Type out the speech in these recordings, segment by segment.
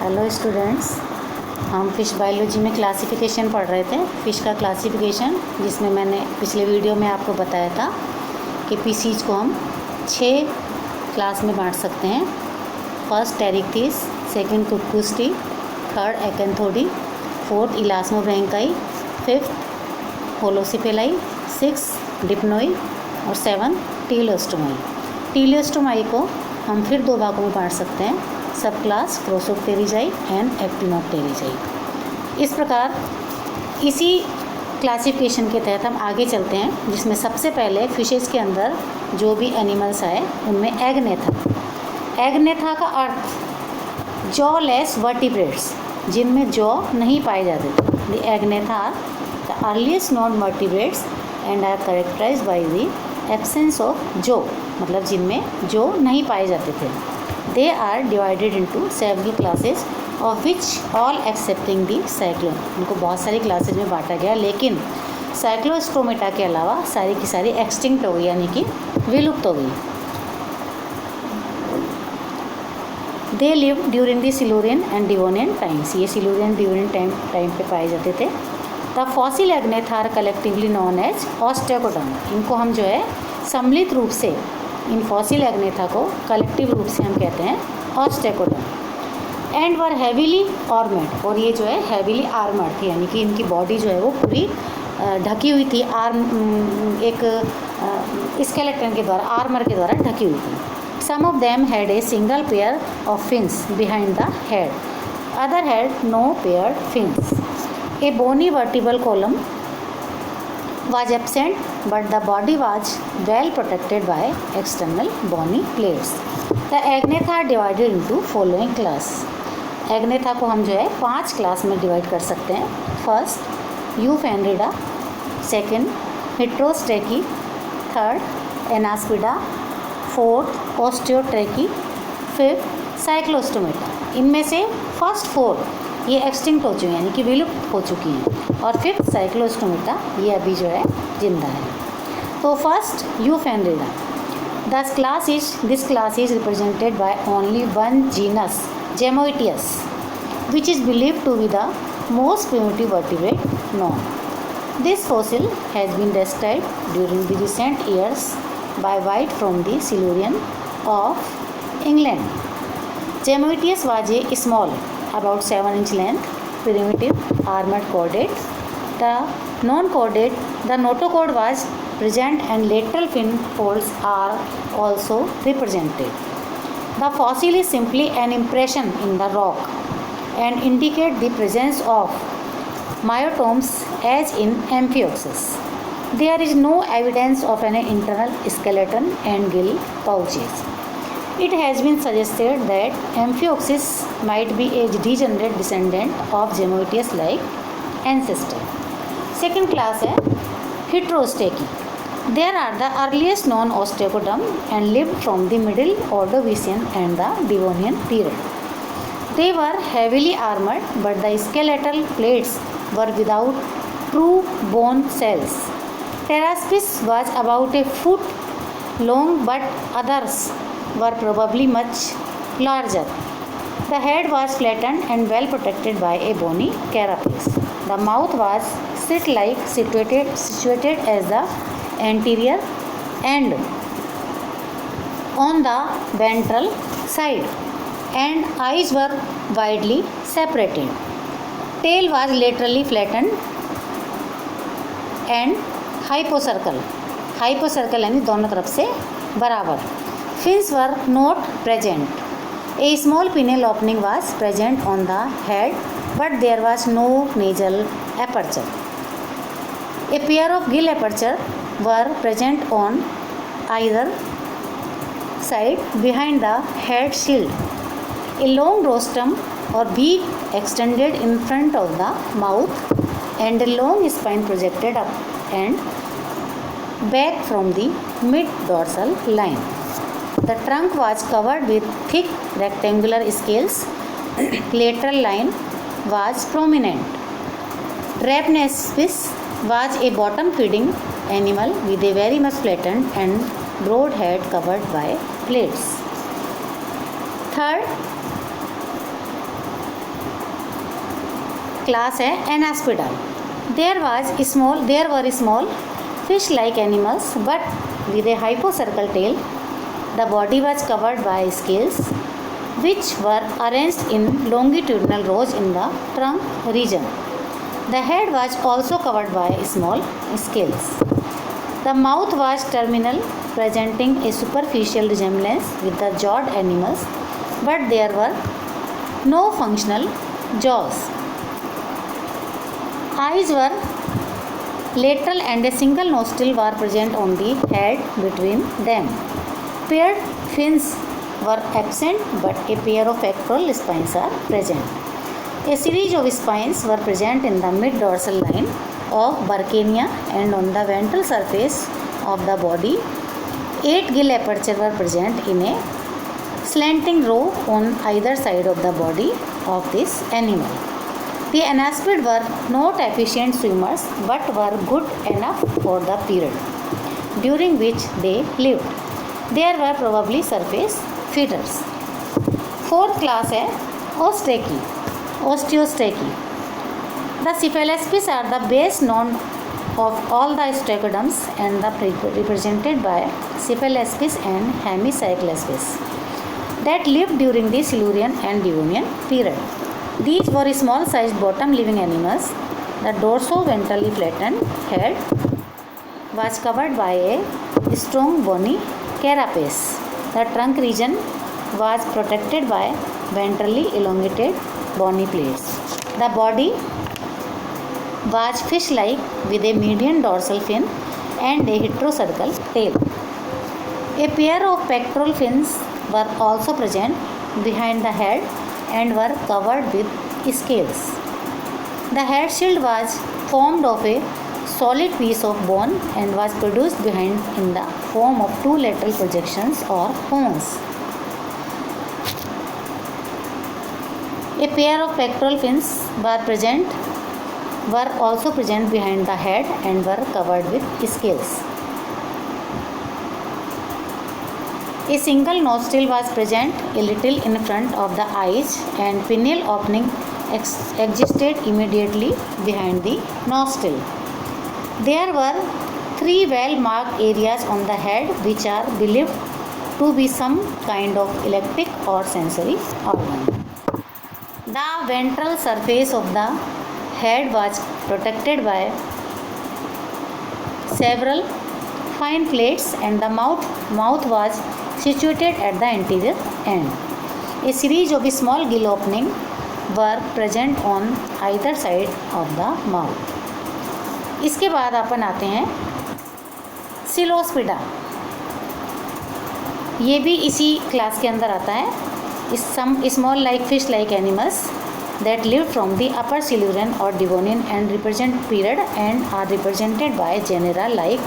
Hello students, हम fish biology में classification पढ़ रहे थे। फ़िश का क्लासिफिकेशन, जिसमें मैंने पिछले वीडियो में आपको बताया था कि पीसीज को हम 6 क्लास में बांट सकते हैं। First Pterichthyes, second Coccosteomorphi, third Acanthodii, fourth Elasmobranchii, fifth Holocephali, six Dipnoi और सेवन्थ टीलियोस्टोमाई। टीलियोस्टोमाई को हम फिर 2 भागों में बांट सकते हैं, सब क्लास प्रोसोप्टेरिजाई एंड एक्टिनोप्टेरिजाई। इस प्रकार इसी क्लासिफिकेशन के तहत हम आगे चलते हैं, जिसमें सबसे पहले फिशेस के अंदर जो भी एनिमल्स आए उनमें एग्नेथा। एग्नेथा का अर्थ जॉलेस वर्टिब्रेट्स, जिनमें जॉ नहीं पाए जाते थे। The Agnatha are the earliest non vertebrates and are characterized by the absence of jaw, मतलब जिनमें जॉ नहीं पाए जाते थे। They are divided into several classes, of which all excepting the cyclone। उनको बहुत सारी क्लासेज में बांटा गया, लेकिन साइक्लोस्टोमेटा के अलावा सारी की सारी एक्सटिंक्ट हो गई, यानी कि विलुप्त हो गई। They lived during the Silurian and Devonian times। ये सिलूरियन डिवोनियन टाइम पे पाए जाते थे। The fossil agnatha are collectively known as osteocoderm। इनको हम जो है सम्मिलित रूप से, इन फॉसिल एग्नेथा को कलेक्टिव रूप से हम कहते हैं ऑस्टेकोडर्म। एंड वर हैवीली आर्मर्ड, और ये जो है हैवीली आर्मर्ड थी, यानी कि इनकी बॉडी जो है वो पूरी ढकी हुई थी, एक स्केलेटन के द्वारा, आर्मर के द्वारा ढकी हुई थी। Some of them had a single pair of fins behind the head, other had no paired fins. A bony vertebral column was absent, but the body was well protected by external bony plates. The Agnatha are divided into following class। Agnatha को हम जो है 5 class में divide कर सकते हैं। First Euphanerida, second Heterostraci, third Anaspida, fourth Osteostraci, fifth Cyclostomata. इनमें से फर्स्ट 4 ये एक्सटिंक्ट हो चुकी हैं, यानी कि विलुप्त हो चुकी हैं, और फिफ्थ साइक्लोस्टोमेटा ये अभी जो है जिंदा है। तो first Euphanerida, this class is represented by only one genus Jamoytius, which is believed to be the most primitive vertebrate known. This fossil has been described during the recent years by White from the Silurian of England. Jamoytius was a small, about 7 inch length, primitive armored chordate. The notochord was present and lateral fin folds are also represented. The fossil is simply an impression in the rock and indicate the presence of myotomes as in Amphioxus. There is no evidence of an internal skeleton and gill pouches. It has been suggested that Amphioxus might be a degenerate descendant of Gemoitis-like ancestor. Second class है Heterostachy. There are the earliest known osteocoderm and lived from the Middle Ordovician and the Devonian period. They were heavily armored, but the skeletal plates were without true bone cells. Pteraspis was about a foot long, but others were probably much larger. The head was flattened and well protected by a bony carapace. The mouth was slit-like, situated as the anterior end on the ventral side, and eyes were widely separated. Tail was laterally flattened and hypocercal यानी दोनों तरफ से बराबर। Fins were not present. A small pineal opening was present on the head, but there was no nasal aperture. A pair of gill aperture were present on either side behind the head shield. A long rostrum or beak extended in front of the mouth, and a long spine projected up and back from the mid-dorsal line. The trunk was covered with thick rectangular scales. Lateral line was prominent. Drapnaspis was a bottom-feeding animal with a very much flattened and broad head covered by plates. Third, class है एनास्पिडा. There were small fish-like animals, but with a hypocircle tail. The body was covered by scales, which were arranged in longitudinal rows in the trunk region. The head was also covered by small scales. The mouth was terminal, presenting a superficial resemblance with the jawed animals, but there were no functional jaws. Eyes were lateral and a single nostril were present on the head between them. Paired fins were absent, but a pair of pectoral spines are present. A series of spines were present in the mid-dorsal line of Burkania and on the ventral surface of the body. 8 gill apertures were present in a slanting row on either side of the body of this animal. The anaspid were not efficient swimmers, but were good enough for the period during which they lived. There were probably surface feeders. Fourth class है Osteostachy. The cephalaspis are the best known of all the osteoderms and the represented by cephalaspis and hemicyclaspis that lived during the Silurian and Devonian period. These were small-sized bottom-living animals. The dorso-ventrally flattened head was covered by a strong bony carapace. The trunk region was protected by ventrally elongated bony plates. The body was fish-like with a median dorsal fin and a heterocercal tail. A pair of pectoral fins were also present behind the head and were covered with scales. The head shield was formed of a solid piece of bone and was produced behind in the form of 2 lateral projections or horns. A pair of pectoral fins were also present behind the head and were covered with scales. A single nostril was present a little in front of the eyes, and pineal opening existed immediately behind the nostril. There were 3 well-marked areas on the head which are believed to be some kind of electric or sensory organ. The ventral surface of the head was protected by several fine plates, and the mouth was situated at the anterior end. A series of small gill openings were present on either side of the mouth. इसके बाद अपन आते हैं सिलोस्पिडा. ये भी इसी class के अंदर आता है. Some small like fish like animals that lived from the upper Silurian or Devonian and represent period and are represented by genera like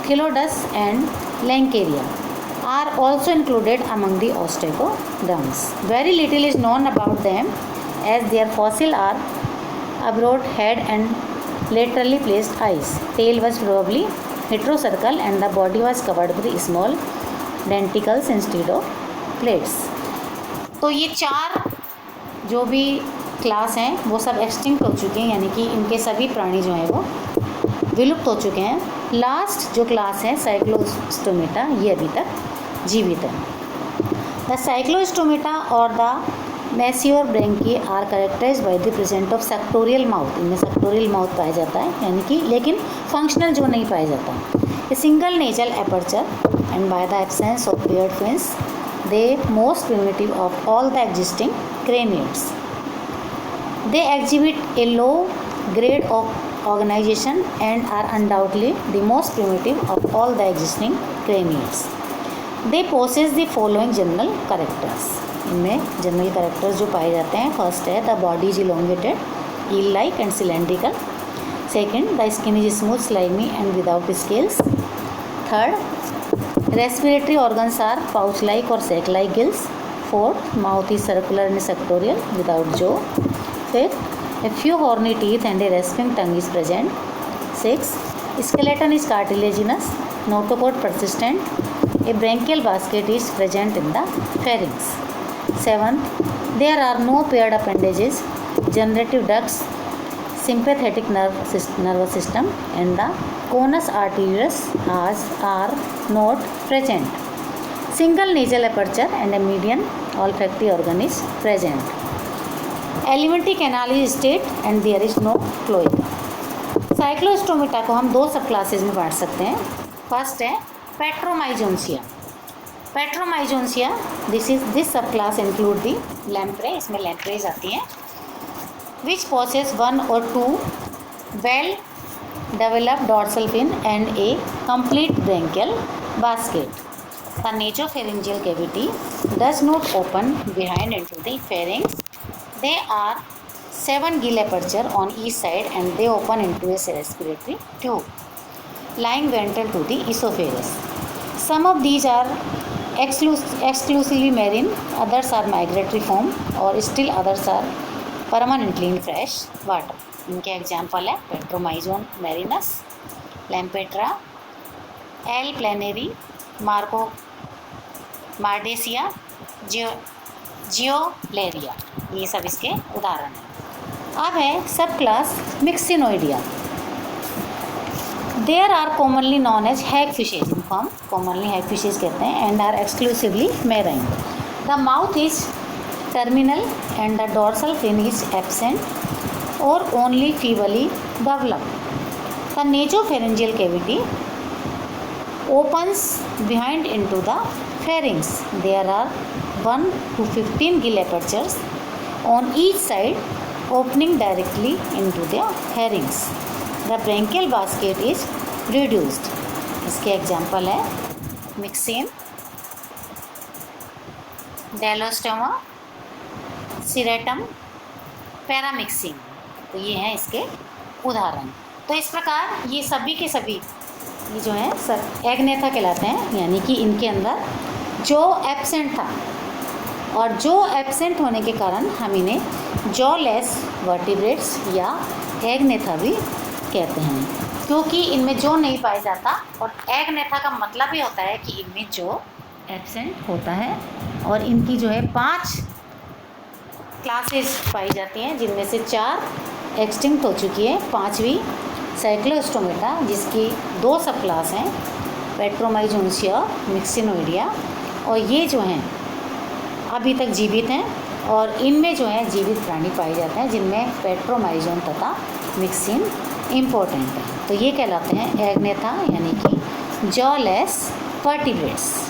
Chilodus and Lancaria are also included among the osteoderms. Very little is known about them as their fossils are a broad head and laterally placed eyes. Tail was probably heterocercal and the body was covered with small denticles instead of plates. तो ये 4 जो भी class हैं वो सब extinct हो चुके हैं, यानी कि इनके सभी प्राणी जो हैं वो विलुप्त हो चुके हैं. लास्ट जो क्लास है साइक्लोस्टोमेटा, ये अभी तक जीवित है. द साइक्लोस्टोमेटा और the Marsipobranchii are characterized by the presence of suctorial mouth. इनमें सेक्टोरियल माउथ पाया जाता है, यानी कि लेकिन फंक्शनल जो नहीं पाया जाता. A single nasal aperture and bye the absence of paired fins they most primitive of all the existing craniates. They exhibit a low grade of organization and are undoubtedly the most primitive of all the existing craniates. They possess the following general characters. इनमें general characters जो पाए जाते हैं, first है the body is elongated, eel like and cylindrical. Second, the skin is smooth, slimy and without scales. Third, respiratory organs are pouch-like or sac-like gills. Fourth, mouth is circular and sectorial without jaw. Fifth, a few horny teeth and a rasping tongue is present. Sixth, skeleton is cartilaginous, notochord persistent. A branchial basket is present in the pharynx. Seventh, there are no paired appendages, generative ducts, sympathetic nervous system and the conus arterius are not present. Single nasal aperture and a median olfactory organ is present. Alimentary canal is straight and there is no cloaca. Cyclostomata को हम दो सब classes में बांट सकते हैं. First है पेट्रोमाइजोन्सिया. पेट्रोमाइजोन्सिया this सब क्लास इंक्लूड दी लैम्प्रे, इसमें लैम्प्रेज आती हैं, which possess one or two well developed dorsal fin and a complete branchial basket. The nasopharyngeal cavity does not open behind into the pharynx. They are 7 gill aperture on each side and they open into a respiratory tube lying ventral to the esophagus. Some of these are exclusively marine, others are migratory form or still others are permanently in fresh water. इनके example है Petromyzon marinus, Lampetra, L planeri, मार्को Mordacia, जियोप्लेरिया, ये सब इसके उदाहरण हैं. अब है सब class Myxinoidea. There are commonly known as hag fishes, इनको हम कॉमनली हैग फिशेज कहते हैं, and are exclusively marine. The mouth is terminal and the dorsal fin is absent और only feebly developed. The nasopharyngeal cavity opens behind into the pharynx. There are 1 to 15 gill apertures on each side opening directly into the pharynx. The branchial basket is reduced. इसके example है mixing, डेलोस्टोमा, सिरेटम, पैरामिक्सिन. तो ये हैं इसके उदाहरण. तो इस प्रकार ये सभी के सभी ये जो हैं सब एग्नेथा कहलाते हैं, यानी कि इनके अंदर जो एब्सेंट था और जो एब्सेंट होने के कारण हम इन्हें जॉलेस वर्टिब्रेट्स या एग्नेथा भी कहते हैं, क्योंकि इनमें जो नहीं पाया जाता. और एग्नेथा का मतलब ही होता है कि इनमें जो एब्सेंट होता है. और इनकी जो है 5 क्लासेस पाई जाती हैं, जिनमें से 4 एक्सटिंक्ट हो चुकी है. 5वीं साइक्लोस्टोमेटा, जिसकी 2 सब क्लास हैं, पेट्रोमाइजोन्सिया, मिक्सिनोइडिया, और ये जो हैं अभी तक जीवित हैं. और इनमें जो है जीवित प्राणी पाए जाते हैं, जिनमें पेट्रोमाइजोन तथा मिक्सिन इम्पोर्टेंट है. तो ये कहलाते हैं एग्नेथा, यानी कि जॉलेस वर्टिब्रेट्स.